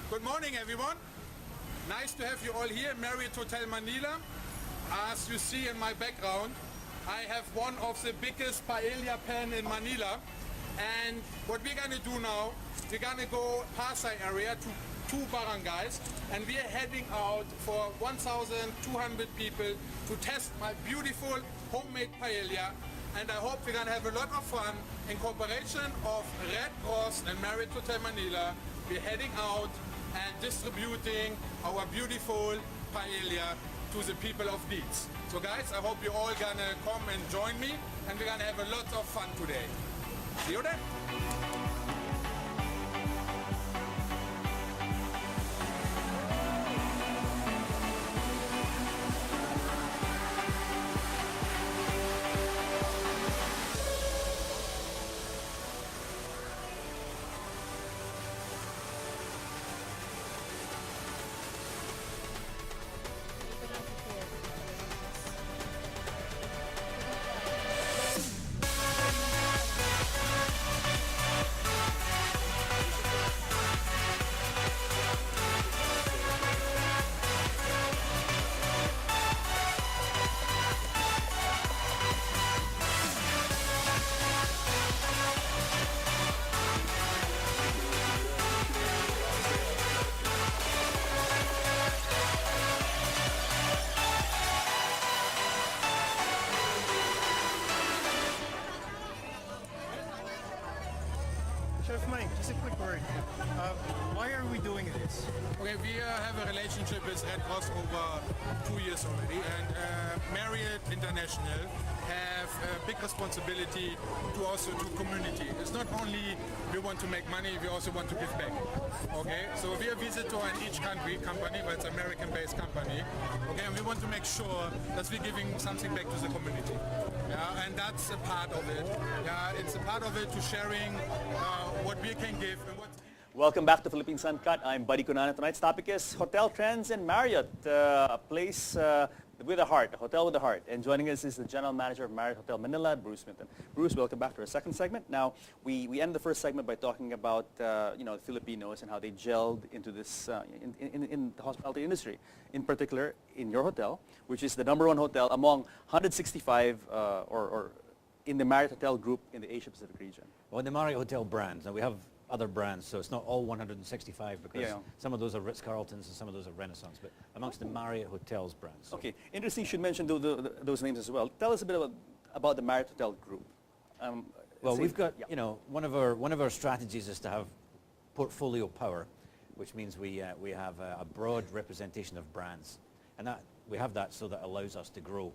Good morning, everyone. Nice to have you all here, Marriott Hotel Manila. As you see in my background, I have one of the biggest paella pan in Manila. And what we're gonna do now, we're gonna go Pasay area to two barangays, and we are heading out for 1,200 people to test my beautiful homemade paella. And I hope we're gonna have a lot of fun in cooperation of Red Cross and Marriott Hotel Manila. We're heading out and distributing our beautiful paella to the people of Leeds. So guys, I hope you're all gonna come and join me, and we're gonna have a lot of fun today. See you then. Chef Mike, just a quick word. Why are we doing this? Okay, we have a relationship with Red Cross over 2 years already, and Marriott International have a big responsibility to also to community. It's not only we want to make money, we also want to give back. Okay, so we are visitor in each company, but it's American-based company. Okay, and we want to make sure that we're giving something back to the community. Yeah, and that's a part of it. Yeah, it's a part of it to sharing what we can give and what. Welcome back to Philippines Uncut. I'm Buddy Kunana. Tonight's topic is Hotel Trends in Marriott, a place with a heart, a hotel with a heart. And joining us is the General Manager of Marriott Hotel Manila, Bruce Winton. Bruce, welcome back to our second segment. Now, we end the first segment by talking about the Filipinos and how they gelled into this in the hospitality industry. In particular, in your hotel, which is the #1 hotel among 165 or in the Marriott Hotel group in the Asia Pacific region. Well, in the Marriott Hotel brands, and we have other brands, so it's not all 165 because some of those are Ritz-Carltons and some of those are Renaissance, but amongst the Marriott Hotels brands. So. Okay, interesting you should mention those names as well. Tell us a bit about the Marriott Hotel group. Well, we've got, one of our strategies is to have portfolio power, which means we have a broad representation of brands, and that we have that so that allows us to grow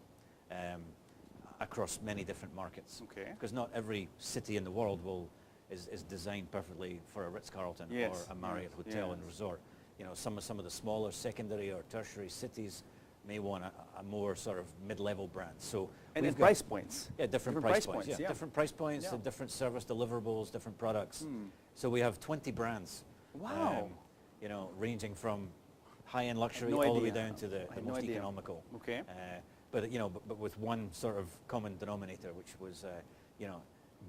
across many different markets. Okay. Because not every city in the world is designed perfectly for a Ritz-Carlton or a Marriott hotel and resort. Some of the smaller secondary or tertiary cities may want a more sort of mid-level brand. So and then price points. Yeah, different price points. Yeah. Different price points, and different service deliverables, different products. So we have 20 brands. Wow. Ranging from high-end luxury all the way down to the most economical. Okay. But with one sort of common denominator, which was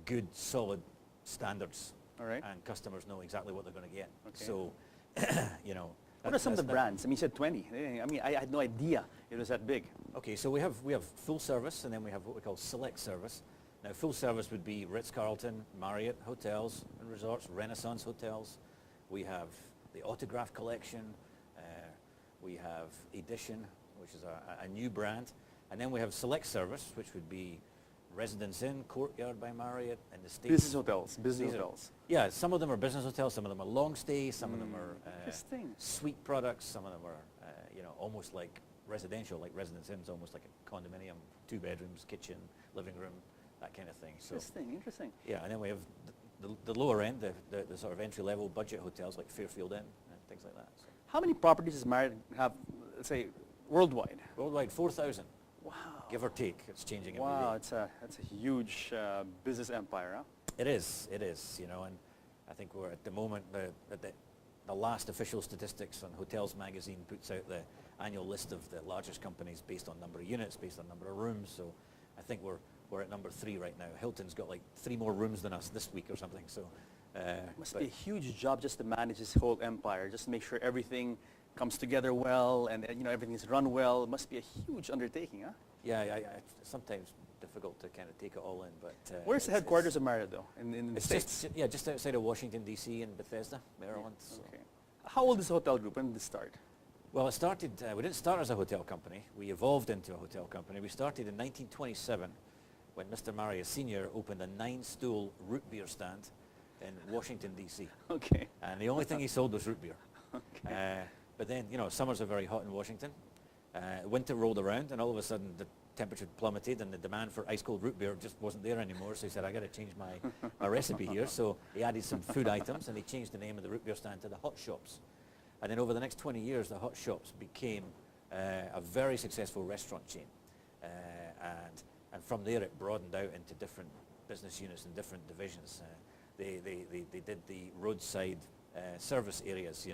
good, solid standards. All right. And customers know exactly what they're going to get. Okay. So, what are some of the brands? I mean, you said 20. I mean, I had no idea it was that big. Okay, so we have full service, and then we have what we call select service. Now, full service would be Ritz-Carlton, Marriott hotels and resorts, Renaissance hotels. We have the Autograph Collection. We have Edition, which is a new brand. And then we have select service, which would be Residence Inn, Courtyard by Marriott, and the States. Business hotels. Yeah, some of them are business hotels, some of them are long stay, some of them are suite products, some of them are, almost like residential, like Residence Inn is almost like a condominium, 2 bedrooms, kitchen, living room, that kind of thing. So, Interesting. Yeah, and then we have the lower end, the sort of entry-level budget hotels like Fairfield Inn and things like that. So. How many properties does Marriott have, let's say, worldwide? Worldwide, 4,000. Wow. Give or take. It's changing every day. Wow, that's a huge business empire, huh? It is, and I think we're at the moment, the last official statistics on Hotels Magazine puts out the annual list of the largest companies based on number of units, based on number of rooms, so I think we're at number 3 right now. Hilton's got like 3 more rooms than us this week or something, so Must be a huge job just to manage this whole empire, just to make sure everything comes together well and everything is run well. It must be a huge undertaking, huh? Yeah, sometimes difficult to kind of take it all in, but Where's the headquarters of Marriott, though, in the it's States? just outside of Washington D.C. in Bethesda, Maryland. Yeah, So. okay. How old is the hotel group? When did it start? Well, it started. We didn't start as a hotel company. We evolved into a hotel company. We started in 1927 when Mr. Marriott Sr. opened a 9-stool root beer stand in Washington D.C. Okay. And the only thing he sold was root beer. Okay. But then, summers are very hot in Washington. Winter rolled around, and all of a sudden the temperature plummeted, and the demand for ice-cold root beer just wasn't there anymore. So he said, I got to change my recipe here. So he added some food items, and he changed the name of the root beer stand to the Hot Shops. And then over the next 20 years, the Hot Shops became a very successful restaurant chain. And from there, it broadened out into different business units and different divisions. They did the roadside service areas,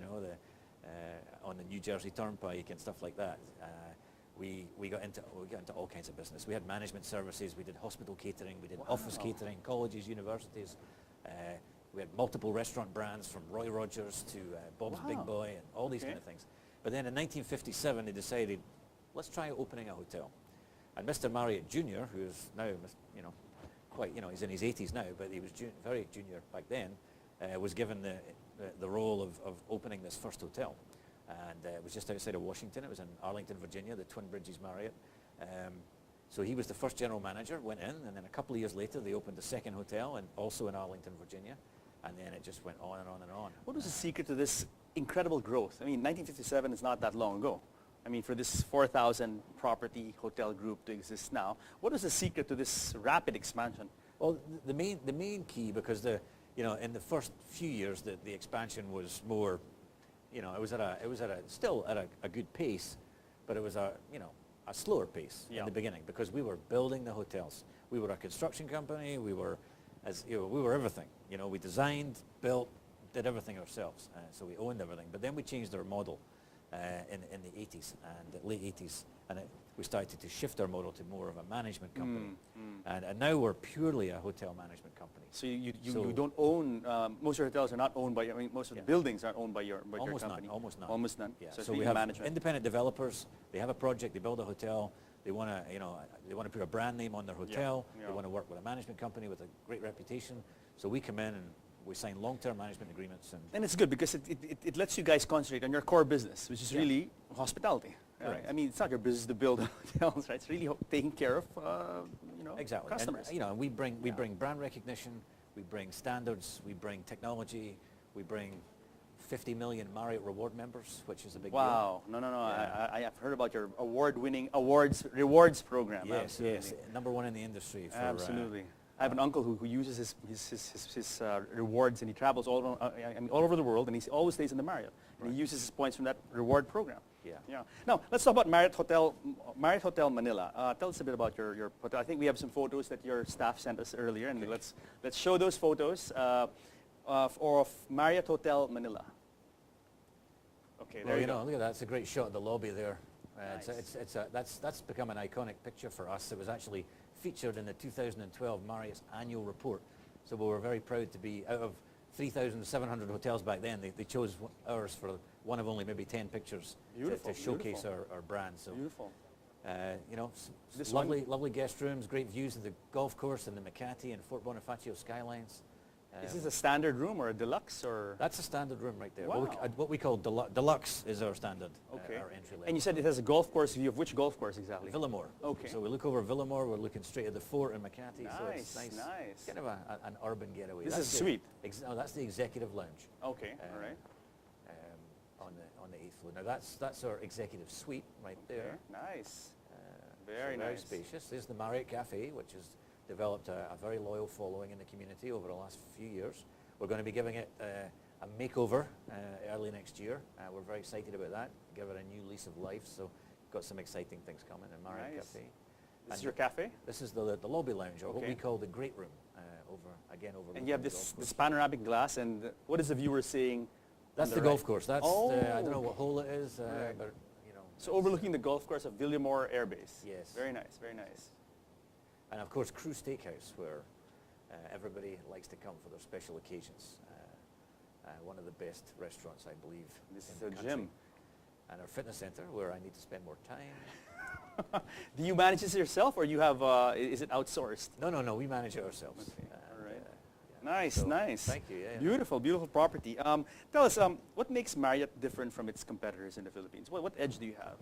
on the New Jersey Turnpike and stuff like that. We got into all kinds of business. We had management services, we did hospital catering, we did office catering, colleges, universities. We had multiple restaurant brands from Roy Rogers to Bob's Big Boy and all these kind of things. But then in 1957 they decided, let's try opening a hotel. And Mr. Marriott Jr., who is now, quite, he's in his 80s now, but he was very junior back then, was given the role of opening this first hotel. And it was just outside of Washington. It was in Arlington, Virginia, the Twin Bridges Marriott. So he was the first general manager, went in, and then a couple of years later they opened a second hotel, and also in Arlington, Virginia. And then it just went on and on and on. What was the secret to this incredible growth? I mean, 1957 is not that long ago. I mean, for this 4,000 property hotel group to exist now, what is the secret to this rapid expansion? Well, the main key, because in the first few years the expansion was more, it was still at a good pace, but it was a slower pace in the beginning, because we were building the hotels. We were a construction company. We were everything. We designed, built, did everything ourselves. So we owned everything. But then we changed our model in the 80s and late 80s, and we started to shift our model to more of a management company. And now we're purely a hotel management company. So you don't own, most of your hotels are not owned by, most of the buildings aren't owned by your company. Almost none. Almost none. Yeah. So, So we have independent developers. They have a project, they build a hotel. They want to put a brand name on their hotel. They want to work with a management company with a great reputation. So we come in and we sign long-term management agreements. And it's good because it lets you guys concentrate on your core business, which is really hospitality. Right? I mean, it's not your business to build hotels, right? It's really taking care of, exactly. customers. And, we bring brand recognition, we bring standards, we bring technology, we bring 50 million Marriott Reward members, which is a big deal. Wow. No. Yeah. I have heard about your award-winning rewards program. Yes, Absolutely. number one in the industry. For, Absolutely. I have an uncle who uses his rewards, and he travels all over the world, and he always stays in the Marriott. And he uses his points from that reward program. Yeah. Now, let's talk about Marriott Hotel Manila. Tell us a bit about your hotel. I think we have some photos that your staff sent us earlier, and let's show those photos of Marriott Hotel Manila. Okay, there you go. Look at that. It's a great shot of the lobby there. Nice. That's become an iconic picture for us. It was actually featured in the 2012 Marriott's annual report. So we were very proud to be, out of 3,700 hotels back then, they chose ours for one of only maybe 10 pictures to showcase our brand. So, beautiful. Lovely guest rooms, great views of the golf course and the Makati and Fort Bonifacio skylines. Is this a standard room or a deluxe or? That's a standard room right there. Wow. What we call deluxe is our standard, our entry level. And you said it has a golf course view. Of which golf course exactly? Villamore. Okay. So we look over Villamore, we're looking straight at the fort in Makati. Nice, so it's nice. nice. Kind of an urban getaway. This That's is sweet. No, that's the executive lounge. Okay, all right. On the 8th floor. Now that's our executive suite right there. Okay, nice. Very nice. spacious. There's the Marriott Cafe, which has developed a very loyal following in the community over the last few years. We're going to be giving it a makeover early next year. We're very excited about that. Give it a new lease of life. So got some exciting things coming in Marriott Cafe. This is your cafe? This is the lobby lounge, or what we call the great room, over. And you have this panoramic glass, and what is the viewer seeing? That's the golf course. That's I don't know what hole it is, Right. but So overlooking the golf course of Villamore Air Base. Yes. Very nice, very nice. And of course, Crew Steakhouse, where Everybody likes to come for their special occasions. One of the best restaurants, I believe, This in is the a country. gym. And our fitness center, where I need to spend more time. Do you manage this yourself, or you have? Is it outsourced? No, we manage it ourselves. Okay, all right. Yeah. Nice, So, nice. Thank you. Yeah, yeah. Beautiful, beautiful property. Tell us, what makes Marriott different from its competitors in the Philippines? What edge do you have?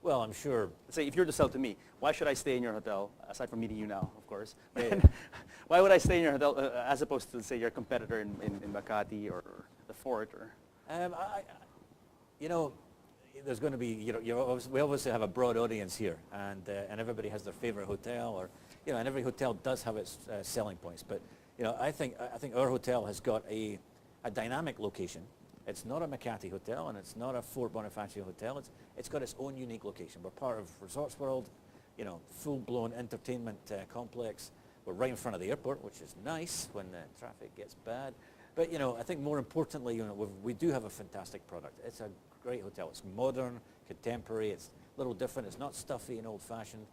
Well, I'm sure. Let's say if you were to sell to me, why should I stay in your hotel, aside from meeting you now, of course? Yeah. Why would I stay in your hotel as opposed to, say, your competitor in Makati or the Fort? Or You know, there's going to be, we obviously have a broad audience here, and everybody has their favorite hotel, or, and every hotel does have its selling points. But, I think our hotel has got a dynamic location. It's not a Makati hotel, and it's not a Fort Bonifacio hotel. It's got its own unique location. We're part of Resorts World, full-blown entertainment complex. We're right in front of the airport, which is nice when the traffic gets bad. But, I think more importantly, we do have a fantastic product. It's a great hotel. It's modern, contemporary. It's a little different. It's not stuffy and old-fashioned.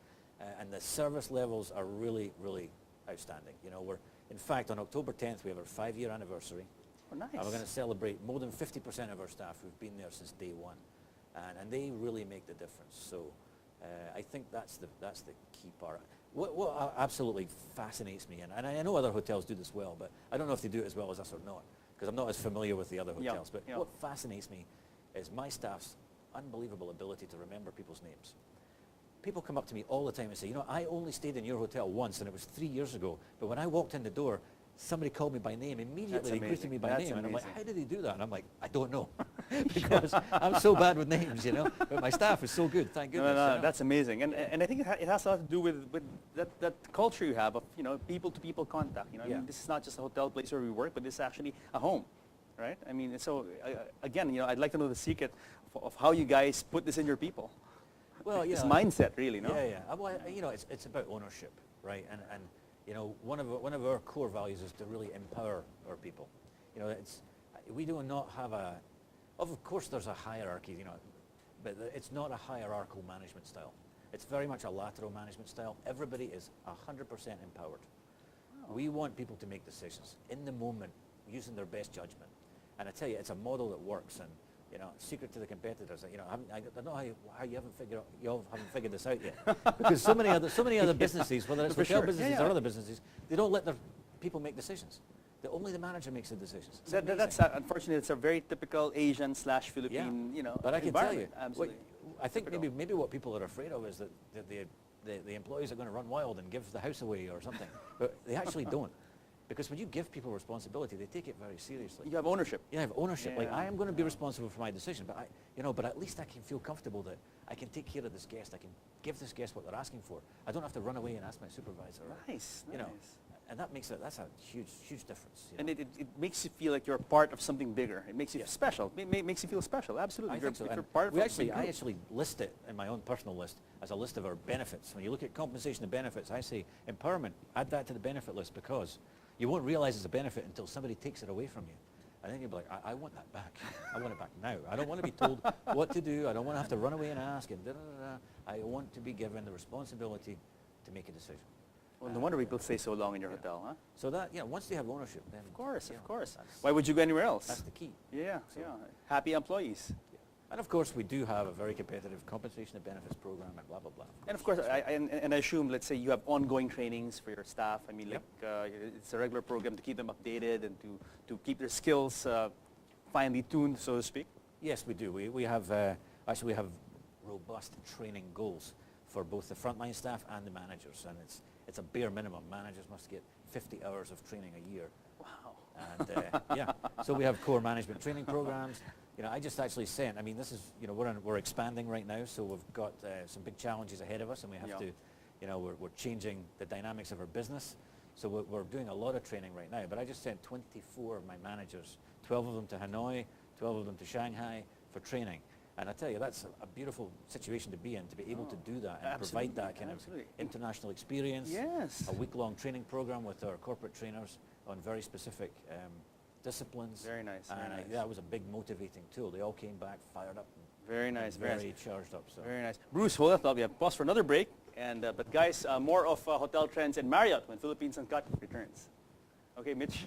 And the service levels are really, really outstanding. In fact, on October 10th, we have our 5-year anniversary. oh, nice. And we're going to celebrate more than 50% of our staff who've been there since day one. And they really make the difference. So I think that's the key part. What absolutely fascinates me, and I know other hotels do this well, but I don't know if they do it as well as us or not, because I'm not as familiar with the other hotels. But what fascinates me is my staff's unbelievable ability to remember people's names. People come up to me all the time and say, I only stayed in your hotel once, and it was 3 years ago, but when I walked in the door, somebody called me by name. Immediately they greeted me by name. And I'm like, how did they do that? And I'm like, I don't know. Because I'm so bad with names, But my staff is so good, thank goodness. No, that's amazing. And I think it has a lot to do with that culture you have of, people-to-people contact. I mean, this is not just a hotel place where we work, but this is actually a home, right? I mean, so again, I'd like to know the secret of how you guys put this in your people. Well, This mindset, really, no? Yeah. Well, it's about ownership, right? And one of our core values is to really empower our people. We do not have of course there's a hierarchy, but it's not a hierarchical management style. It's very much a lateral management style. Everybody is 100% empowered. Oh. We want people to make decisions in the moment, using their best judgment. And I tell you, it's a model that works. And secret to the competitors. I don't know how you all haven't figured this out yet. Because so many other businesses, whether it's hotel businesses or other businesses, they don't let their people make decisions. Only the manager makes the decisions. That's unfortunately, it's a very typical Asian/Philippine, But I can tell you, absolutely. I think maybe what people are afraid of is that the employees are going to run wild and give the house away or something. But they actually don't. Because when you give people responsibility, they take it very seriously. You have ownership. You have ownership. Yeah. Like, I am going to be responsible for my decision, but but at least I can feel comfortable that I can take care of this guest. I can give this guest what they're asking for. I don't have to run away and ask my supervisor. Nice. And that's a huge difference. And it makes you feel like you're part of something bigger. It makes you special. It makes you feel special. Absolutely. I think so. You're part of I actually list it in my own personal list as a list of our benefits. When you look at compensation and benefits, I say empowerment. Add that to the benefit list, because you won't realize it's a benefit until somebody takes it away from you. And then you'll be like, I want that back. I want it back now. I don't want to be told what to do. I don't want to have to run away and ask. And I want to be given the responsibility to make a decision. Well, no wonder people stay so long in your hotel, huh? So that, once they have ownership, then... Of course. Why would you go anywhere else? That's the key. Yeah. Happy employees. And of course, we do have a very competitive compensation and benefits program and blah, blah, blah. And of course, I assume, let's say you have ongoing trainings for your staff. I mean, it's a regular program to keep them updated and to keep their skills finely tuned, so to speak. Yes, we do. We have robust training goals for both the frontline staff and the managers, and it's a bare minimum. Managers must get 50 hours of training a year. Wow. And so we have core management training programs. I just actually sent, this is, we're expanding right now, so we've got some big challenges ahead of us, and we have to, we're changing the dynamics of our business. So we're doing a lot of training right now, but I just sent 24 of my managers, 12 of them to Hanoi, 12 of them to Shanghai for training. And I tell you, that's a beautiful situation to be in, to be able to do that and provide that kind of international experience. Yes. A week-long training program with our corporate trainers on very specific disciplines. Very nice, very And nice. that was a big motivating tool. They all came back fired up, Very nice, very very nice. charged up. So. Very nice. Bruce, hold on. We have pause for another break. And but guys, more of Hotel Trends and Marriott when Philippines Uncut returns. Okay, Mitch.